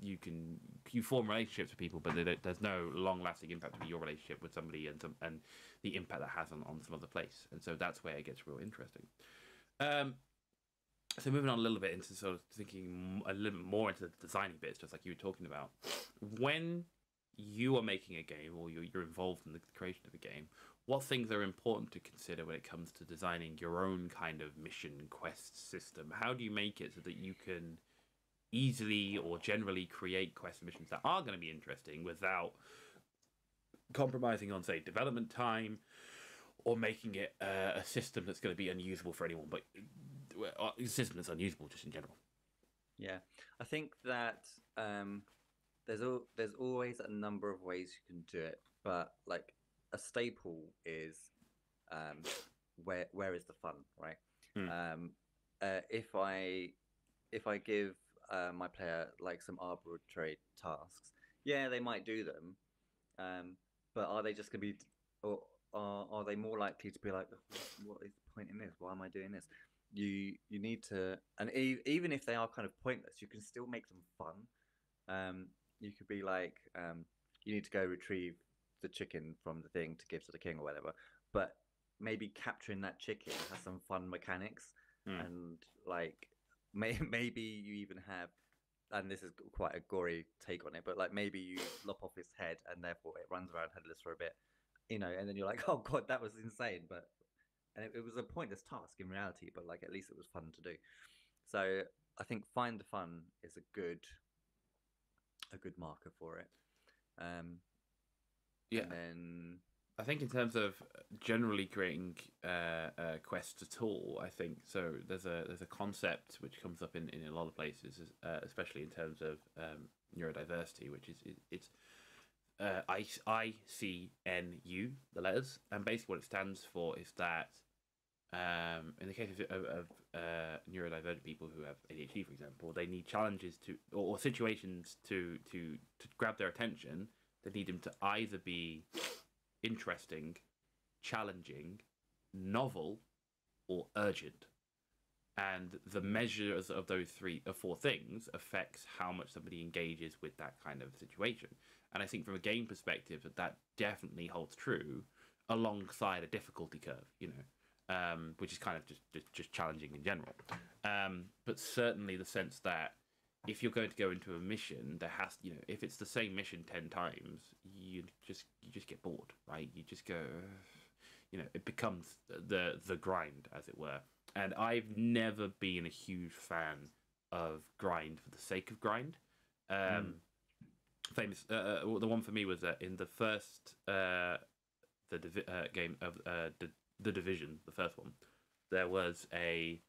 you form relationships with people, but there's no long-lasting impact of your relationship with somebody and the impact that has on some other place, and so that's where it gets real interesting. So moving on a little bit into sort of thinking a little bit more into the designing bits, just like you were talking about, when you are making a game or you're involved in the creation of a game, what things are important to consider when it comes to designing your own kind of mission quest system? How do you make it so that you can easily or generally create quest missions that are going to be interesting without compromising on, say, development time, or making it a system that's going to be unusable for anyone, but a system that's unusable just in general? Yeah, I think that there's always a number of ways you can do it, but like a staple is where is the fun, right? If I give my player like some arbitrary tasks, yeah, they might do them, but are they just gonna be, or are they more likely to be like, what is the point in this? Why am I doing this? You need to, and even if they are kind of pointless, you can still make them fun. You could be like, you need to go retrieve the chicken from the thing to give to the king or whatever, but maybe capturing that chicken has some fun mechanics. And like maybe you even have, and this is quite a gory take on it, but like maybe you lop off its head and therefore it runs around headless for a bit, and then you're like, oh god, that was insane, and it was a pointless task in reality, but like at least it was fun to do. So I think find the fun is a good marker for it. Yeah. And then I think in terms of generally creating quests at all, I think so. There's a concept which comes up in a lot of places, especially in terms of neurodiversity, which is it's ICNU, the letters, and basically what it stands for is that in the case of neurodivergent people who have ADHD, for example, they need challenges or situations to grab their attention. They need them to either be interesting, challenging, novel, or urgent. And the measures of those four things affects how much somebody engages with that kind of situation. And I think from a game perspective, that definitely holds true alongside a difficulty curve, which is kind of just challenging in general. But certainly the sense that if you're going to go into a mission, there has, if it's the same mission 10 times, you just get bored, right? You just go, it becomes the grind, as it were. And I've never been a huge fan of grind for the sake of grind. Famous, the one for me was in the first game of the Division, the first one. There was a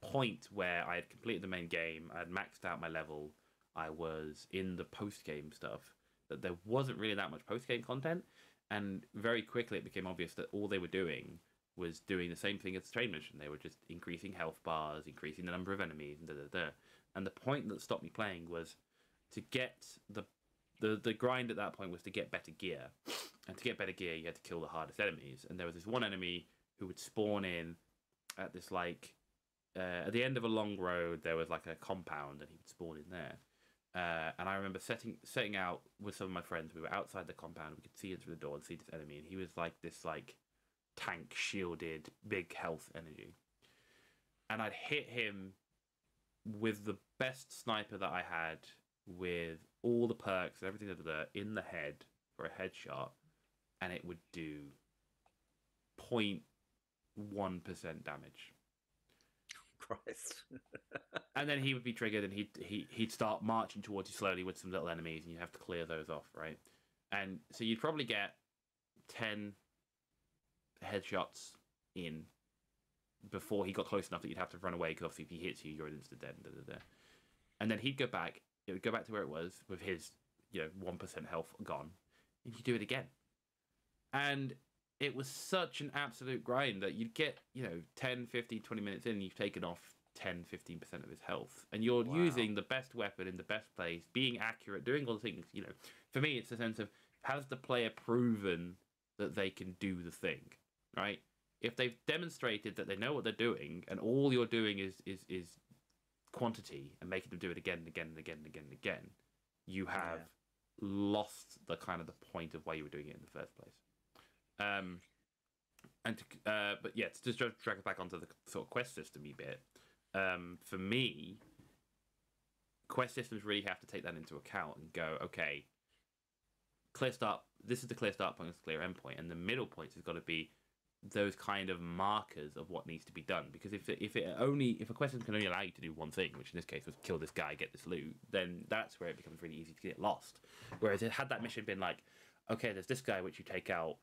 point where I had completed the main game, I had maxed out my level, I was in the post-game stuff, that there wasn't really that much post-game content, and very quickly it became obvious that all they were doing was doing the same thing as the train mission. They were just increasing health bars, increasing the number of enemies, and And the point that stopped me playing was to get the grind at that point was to get better gear. And to get better gear, you had to kill the hardest enemies. And there was this one enemy who would spawn in at this, like, at the end of a long road, there was like a compound, and he would spawn in there. And I remember setting out with some of my friends. We were outside the compound. We could see it through the door and see this enemy. And he was like this, like, tank shielded, big health energy. And I'd hit him with the best sniper that I had, with all the perks and everything in the head for a headshot, and it would do 0.1% damage. Christ. And then he would be triggered, and he'd start marching towards you slowly with some little enemies, and you have to clear those off, right? And so you'd probably get 10 headshots in before he got close enough that you'd have to run away, because obviously if he hits you, you're instant dead. And then he'd go back. It would go back to where it was with his 1% health gone, and you do it again. And it was such an absolute grind that you'd get 10, 15, 20 minutes in, and you've taken off 10-15% of his health, and you're using the best weapon in the best place, being accurate, doing all the things. For me, it's a sense of, has the player proven that they can do the thing, right? If they've demonstrated that they know what they're doing, and all you're doing is quantity and making them do it again and again and again and again and again, you have lost the kind of the point of why you were doing it in the first place. But yeah, to just drag it back onto the sort of quest system-y bit. For me, quest systems really have to take that into account and go, okay, clear start. This is the clear start point, this is the clear end point, and the middle point has got to be those kind of markers of what needs to be done. Because if a quest system can only allow you to do one thing, which in this case was kill this guy, get this loot, then that's where it becomes really easy to get lost. Whereas had that mission been like, okay, there's this guy which you take out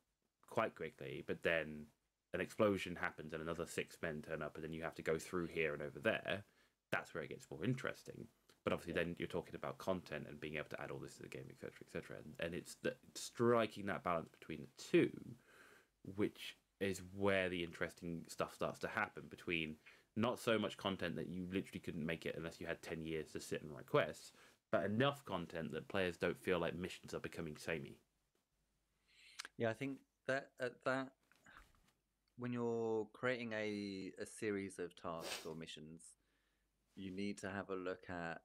quite quickly, but then an explosion happens and another 6 men turn up, and then you have to go through here and over there, that's where it gets more interesting. But obviously then you're talking about content and being able to add all this to the game, etc., etc. And it's striking that balance between the two, which is where the interesting stuff starts to happen, between not so much content that you literally couldn't make it unless you had 10 years to sit and write quests, but enough content that players don't feel like missions are becoming samey. Yeah, I think that when you're creating a series of tasks or missions, you need to have a look at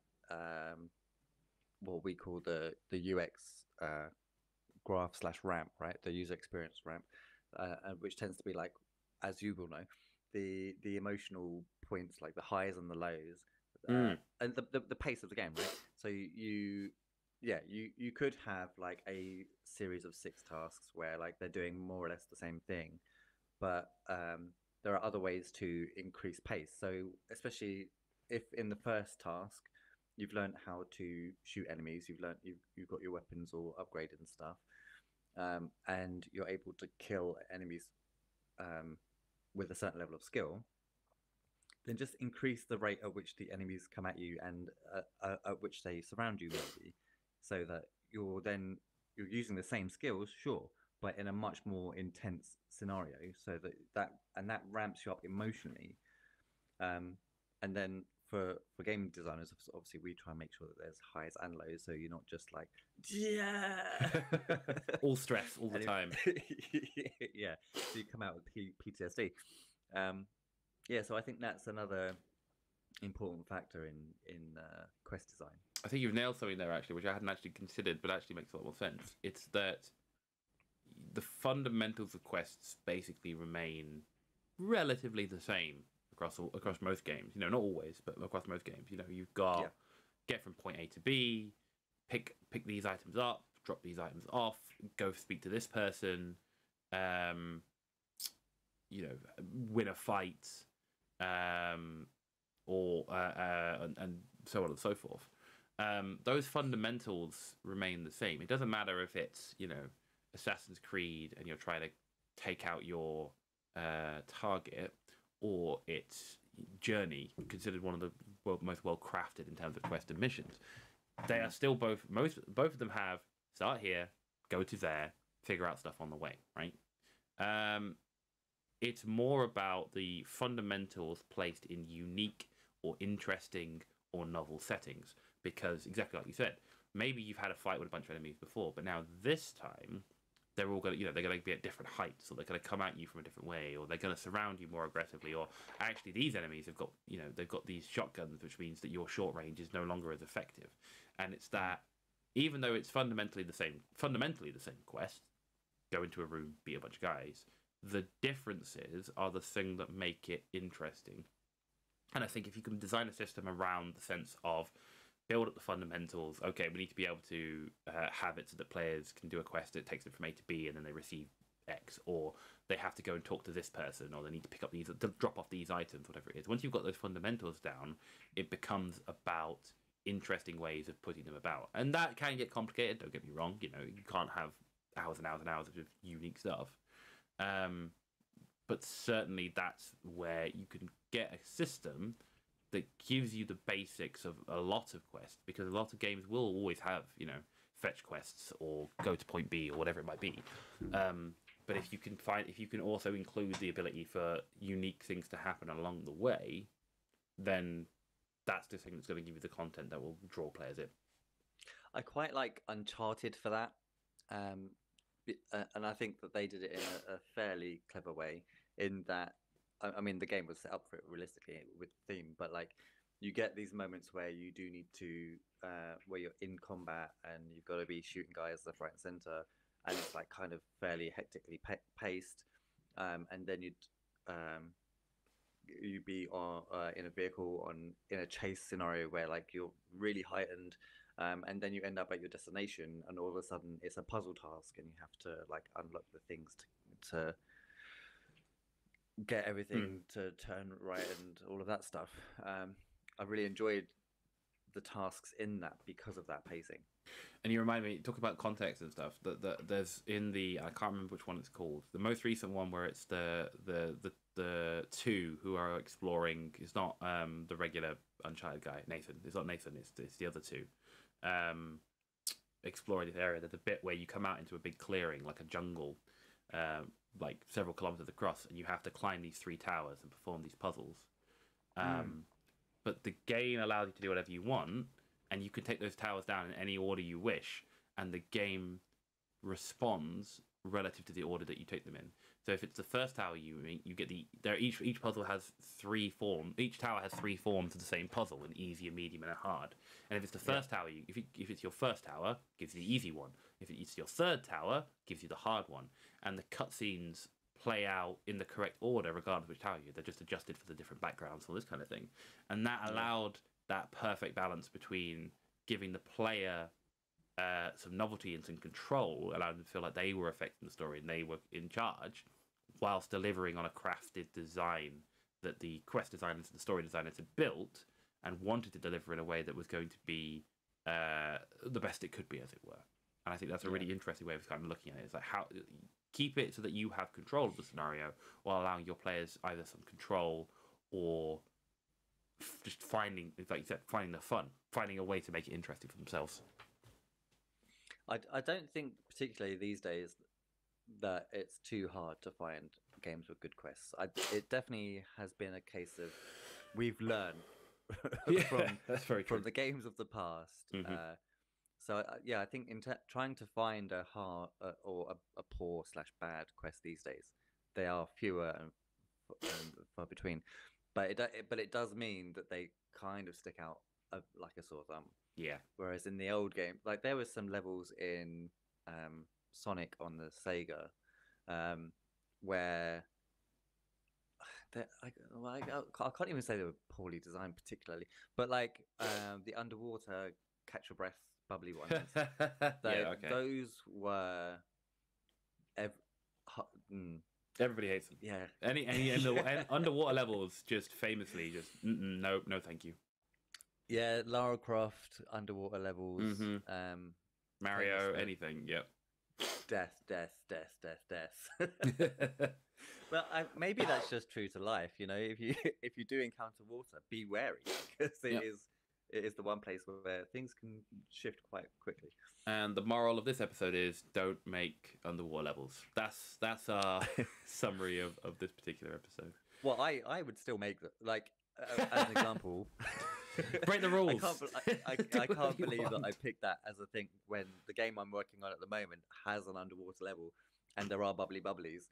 what we call the UX graph/ramp, right? The user experience ramp, which tends to be, like, as you will know, the emotional points, like the highs and the lows, and the pace of the game, right? So you could have like a series of 6 tasks where like they're doing more or less the same thing, but there are other ways to increase pace. So especially if in the first task you've learned how to shoot enemies, you've got your weapons all upgraded and stuff, and you're able to kill enemies with a certain level of skill, then just increase the rate at which the enemies come at you and at which they surround you, maybe, so that you're using the same skills, sure, but in a much more intense scenario, so that ramps you up emotionally. And then for game designers, obviously we try and make sure that there's highs and lows, so you're not just like, yeah, all stress all the time. Yeah, so you come out with PTSD. Yeah, so I think that's another important factor in quest design. I think you've nailed something there, actually, which I hadn't actually considered, but actually makes a lot more sense. It's that the fundamentals of quests basically remain relatively the same across most games. Not always, but across most games. You've got get from point A to B, pick these items up, drop these items off, go speak to this person, win a fight, and so on and so forth. Those fundamentals remain the same. It doesn't matter if it's Assassin's Creed and you're trying to take out your target, or it's Journey, considered one of the most well crafted in terms of quest and missions. They are still both of them have start here, go to there, figure out stuff on the way, right? It's more about the fundamentals placed in unique or interesting or novel settings, because exactly like you said, maybe you've had a fight with a bunch of enemies before, but now this time they're all going to, they're going to be at different heights, or they're going to come at you from a different way, or they're going to surround you more aggressively, or actually these enemies have got, they've got these shotguns, which means that your short range is no longer as effective. And it's that, even though it's fundamentally the same quest, go into a room, beat a bunch of guys, the differences are the thing that make it interesting. And I think if you can design a system around the sense of build up the fundamentals. Okay, we need to be able to have it so that players can do a quest that takes them from A to B, and then they receive X, or they have to go and talk to this person, or they need to pick up these, to drop off these items, whatever it is. Once you've got those fundamentals down, it becomes about interesting ways of putting them about, and that can get complicated. Don't get me wrong. You can't have hours and hours and hours of just unique stuff. But certainly that's where you can get a system that gives you the basics of a lot of quests, because a lot of games will always have, fetch quests or go to point B or whatever it might be. But if you can also include the ability for unique things to happen along the way, then that's the thing that's going to give you the content that will draw players in. I quite like Uncharted for that. And I think that they did it in a fairly clever way, in that, I mean, the game was set up for it realistically with the theme, but like, you get these moments where you do need to, where you're in combat and you've got to be shooting guys left, right, and center, and it's like kind of fairly hectically paced, and then you'd be on in a vehicle in a chase scenario where like you're really heightened. And then you end up at your destination, and all of a sudden it's a puzzle task, and you have to like unlock the things to get everything to turn right and all of that stuff. I really enjoyed the tasks in that because of that pacing. And you remind me, talk about context and stuff. That there's in the, I can't remember which one it's called. The most recent one where it's the two who are exploring. It's not the regular Uncharted guy, Nathan. It's not Nathan. It's the other two. Exploring this area. There's a bit where you come out into a big clearing, like a jungle, like several kilometers across, and you have to climb these 3 towers and perform these puzzles. But the game allows you to do whatever you want, and you can take those towers down in any order you wish, and the game responds relative to the order that you take them in. So if it's the first tower you get each puzzle has 3 forms. Each tower has 3 forms of the same puzzle: an easy, a medium, and a hard. And if it's the first tower, if it's your first tower, gives you the easy one. If it's your third tower, gives you the hard one. And the cutscenes play out in the correct order regardless of which tower you're. They're just adjusted for the different backgrounds, all this kind of thing. And that allowed that perfect balance between giving the player some novelty and some control, allowing them to feel like they were affecting the story and they were in charge, whilst delivering on a crafted design that the quest designers and the story designers had built and wanted to deliver in a way that was going to be the best it could be, as it were. And I think that's a really interesting way of kind of looking at it. It's like, how keep it so that you have control of the scenario, while allowing your players either some control or just finding, like you said, finding the fun, finding a way to make it interesting for themselves. I don't think particularly these days that it's too hard to find games with good quests. It definitely has been a case of we've learned from the games of the past. So I think trying to find a hard or a poor / bad quest these days, they are fewer and far between. But it does mean that they kind of stick out like a sore thumb. Yeah. Whereas in the old game, like there was some levels in Sonic on the Sega where I can't even say they were poorly designed particularly, but like the underwater catch your breath bubbly ones, those were everybody hates them. Yeah. Any underwater levels just famously just no thank you. Yeah, Lara Croft underwater levels, Mario, anything. Yep. Death. Well, maybe that's just true to life. You know, if you do encounter water, be wary, because it is the one place where things can shift quite quickly. And the moral of this episode is don't make underwater levels. That's our summary of this particular episode. Well, I would still make like as an example. Break the rules. I can't believe that I picked that as a thing when the game I'm working on at the moment has an underwater level and there are bubbly bubblies.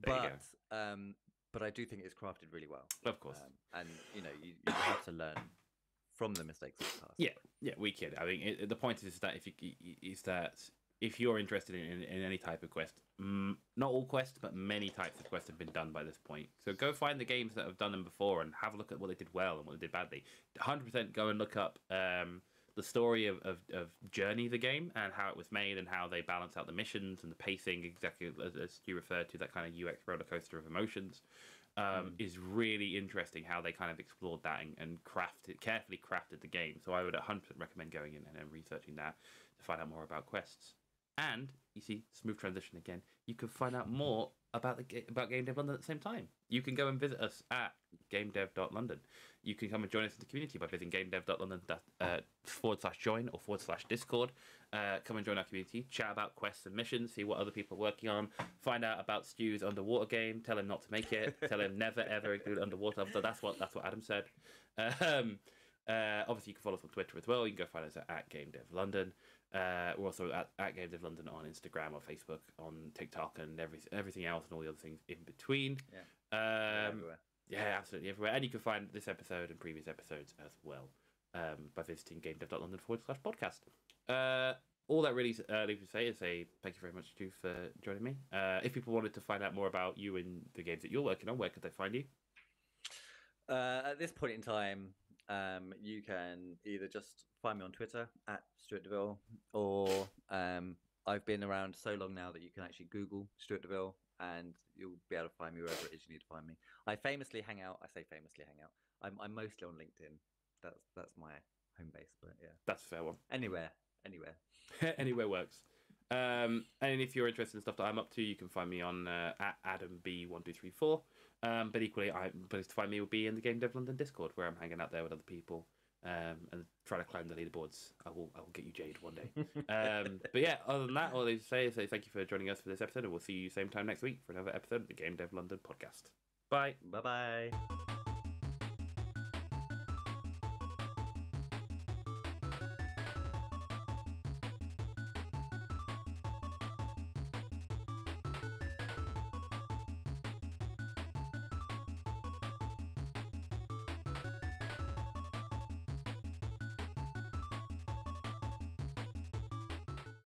But I do think it's crafted really well. Of course. And you have to learn from the mistakes of the past. Yeah, we kid. I mean, the point is that if you're interested in any type of quest, not all quests, but many types of quests have been done by this point. So go find the games that have done them before and have a look at what they did well and what they did badly. 100% go and look up the story of Journey, the game, and how it was made, and how they balance out the missions and the pacing, exactly as you referred to, that kind of UX roller coaster of emotions, is really interesting. How they kind of explored that and carefully crafted the game. So I would 100% recommend going in and researching that to find out more about quests. And you see, smooth transition again. You can find out more about about Game Dev London at the same time. You can go and visit us at gamedev.london. You can come and join us in the community by visiting gamedev.london /join or /discord. Come and join our community, chat about quests and missions, see what other people are working on, find out about Stu's underwater game, tell him not to make it, tell him never ever include underwater. So that's what Adam said. Obviously, you can follow us on Twitter as well. You can go find us at GameDevLondon. We're also at GameDevLondon on Instagram or Facebook, on TikTok, and everything else, and all the other things in between. Everywhere. Yeah, absolutely everywhere. And you can find this episode and previous episodes as well by visiting gamedev.london /podcast. All that really leaves me to say is thank you very much, Stu, for joining me. If people wanted to find out more about you and the games that you're working on, where could they find you? At this point in time, you can either just find me on Twitter at Stuart DeVille, or I've been around so long now that you can actually Google Stuart DeVille and you'll be able to find me wherever it is you need to find me. I famously hang out. I say famously hang out. I'm mostly on LinkedIn. That's my home base, but yeah, that's a fair one. Anywhere. Anywhere works. And if you're interested in stuff that I'm up to, you can find me on at AdamB1234. But equally, the place to find me will be in the Game Dev London Discord, where I'm hanging out there with other people and trying to climb the leaderboards. I will get you Jade one day. But yeah, other than that, all I need to say is thank you for joining us for this episode, and we'll see you same time next week for another episode of the Game Dev London podcast. Bye. Bye-bye.